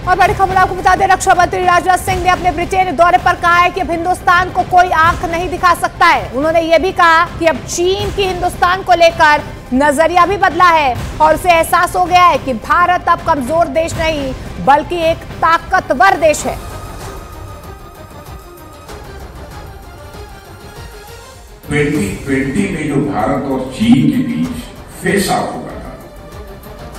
और बड़ी खबर आपको बता दें, रक्षा मंत्री राजनाथ सिंह ने अपने ब्रिटेन दौरे पर कहा है कि अब हिंदुस्तान को कोई आंख नहीं दिखा सकता है। उन्होंने ये भी कहा कि अब चीन की हिंदुस्तान को लेकर नजरिया भी बदला है और उसे एहसास हो गया है कि भारत अब कमजोर देश नहीं बल्कि एक ताकतवर देश है। में जो भारत और चीन के बीच फेस ऑफ हुआ था,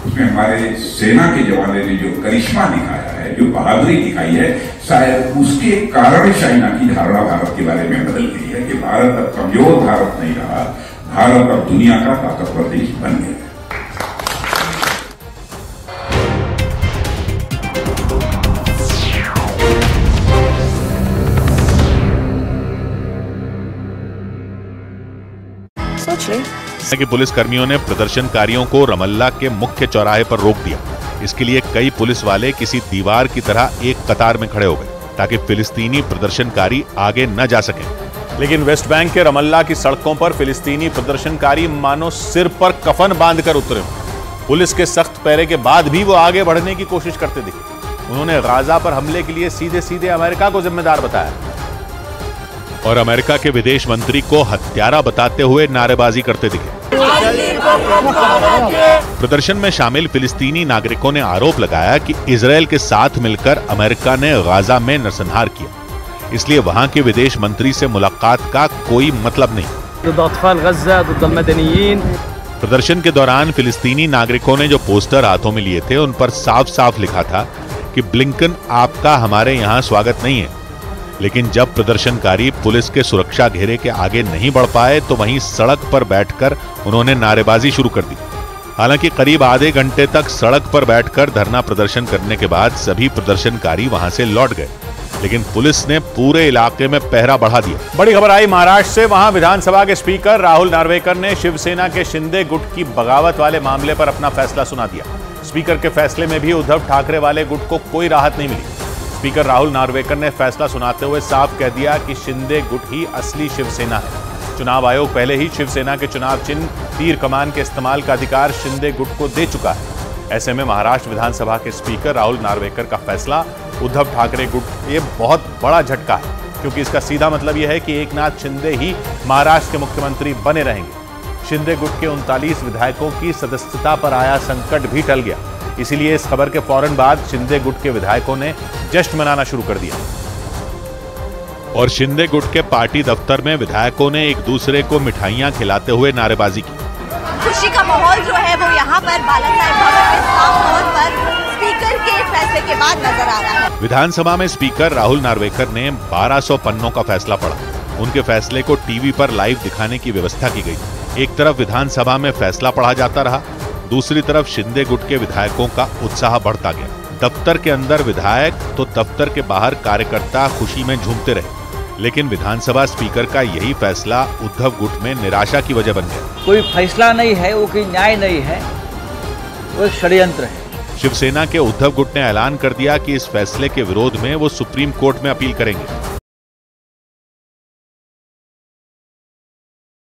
उसमें हमारे सेना के जवानों ने जो करिश्मा दिखाया है, जो बहादुरी दिखाई है, शायद उसके कारण चाइना की धारणा भारत के बारे में बदल गई है कि भारत अब कमजोर भारत नहीं रहा, भारत अब दुनिया का ताकतवर देश बन गया। कि पुलिस कर्मियों ने प्रदर्शनकारियों को रमल्ला के मुख्य चौराहे पर रोक दिया। इसके लिए कई पुलिस वाले किसी दीवार की तरह एक कतार में खड़े हो गए ताकि फिलिस्तीनी प्रदर्शनकारी आगे न जा सकें। लेकिन वेस्ट बैंक के रमल्ला की सड़कों पर फिलिस्तीनी प्रदर्शनकारी मानो सिर पर कफन बांधकर उतरे हों। पुलिस के सख्त पैरे के बाद भी वो आगे बढ़ने की कोशिश करते दिखे। उन्होंने गाजा पर हमले के लिए सीधे सीधे अमेरिका को जिम्मेदार बताया और अमेरिका के विदेश मंत्री को हत्यारा बताते हुए नारेबाजी करते दिखे। प्रदर्शन में शामिल फिलिस्तीनी नागरिकों ने आरोप लगाया कि इजरायल के साथ मिलकर अमेरिका ने गाजा में नरसंहार किया, इसलिए वहां के विदेश मंत्री से मुलाकात का कोई मतलब नहीं। प्रदर्शन के दौरान फिलिस्तीनी नागरिकों ने जो पोस्टर हाथों में लिए थे उन पर साफ साफ लिखा था कि ब्लिंकन आपका हमारे यहाँ स्वागत नहीं है। लेकिन जब प्रदर्शनकारी पुलिस के सुरक्षा घेरे के आगे नहीं बढ़ पाए तो वहीं सड़क पर बैठकर उन्होंने नारेबाजी शुरू कर दी। हालांकि करीब आधे घंटे तक सड़क पर बैठकर धरना प्रदर्शन करने के बाद सभी प्रदर्शनकारी वहां से लौट गए, लेकिन पुलिस ने पूरे इलाके में पहरा बढ़ा दिया। बड़ी खबर आई महाराष्ट्र से। वहां विधानसभा के स्पीकर राहुल नार्वेकर ने शिवसेना के शिंदे गुट की बगावत वाले मामले पर अपना फैसला सुना दिया। स्पीकर के फैसले में भी उद्धव ठाकरे वाले गुट को कोई राहत नहीं मिली। स्पीकर राहुल नार्वेकर ने फैसला सुनाते हुए साफ कह दिया कि शिंदे गुट ही असली शिवसेना है। चुनाव आयोग पहले ही शिवसेना के चुनाव चिन्ह तीर कमान के इस्तेमाल का अधिकार शिंदे गुट को दे चुका है। ऐसे में महाराष्ट्र विधानसभा के स्पीकर राहुल नार्वेकर का फैसला उद्धव ठाकरे गुट ये बहुत बड़ा झटका है, क्योंकि इसका सीधा मतलब यह है कि एकनाथ शिंदे ही महाराष्ट्र के मुख्यमंत्री बने रहेंगे। शिंदे गुट के 39 विधायकों की सदस्यता पर आया संकट भी टल गया। इसीलिए इस खबर के फौरन बाद शिंदे गुट के विधायकों ने जश्न मनाना शुरू कर दिया और शिंदे गुट के पार्टी दफ्तर में विधायकों ने एक दूसरे को मिठाइयां खिलाते हुए नारेबाजी की। खुशी का माहौल जो है वो यहाँ पर बाला साहेब भवन में साफ तौर पर स्पीकर के फैसले के बाद नजर आ रहा है। विधानसभा में स्पीकर राहुल नार्वेकर ने 1200 पन्नों का फैसला पढ़ा। उनके फैसले को टीवी पर लाइव दिखाने की व्यवस्था की गई। एक तरफ विधानसभा में फैसला पढ़ा जाता रहा, दूसरी तरफ शिंदे गुट के विधायकों का उत्साह बढ़ता गया। दफ्तर के अंदर विधायक तो दफ्तर के बाहर कार्यकर्ता खुशी में झूमते रहे, लेकिन विधानसभा स्पीकर का यही फैसला उद्धव गुट में निराशा की वजह बन गया। कोई फैसला नहीं है, वो कोई न्याय नहीं है, वो एक षड्यंत्र है। शिवसेना के उद्धव गुट ने ऐलान कर दिया कि इस फैसले के विरोध में वो सुप्रीम कोर्ट में अपील करेंगे।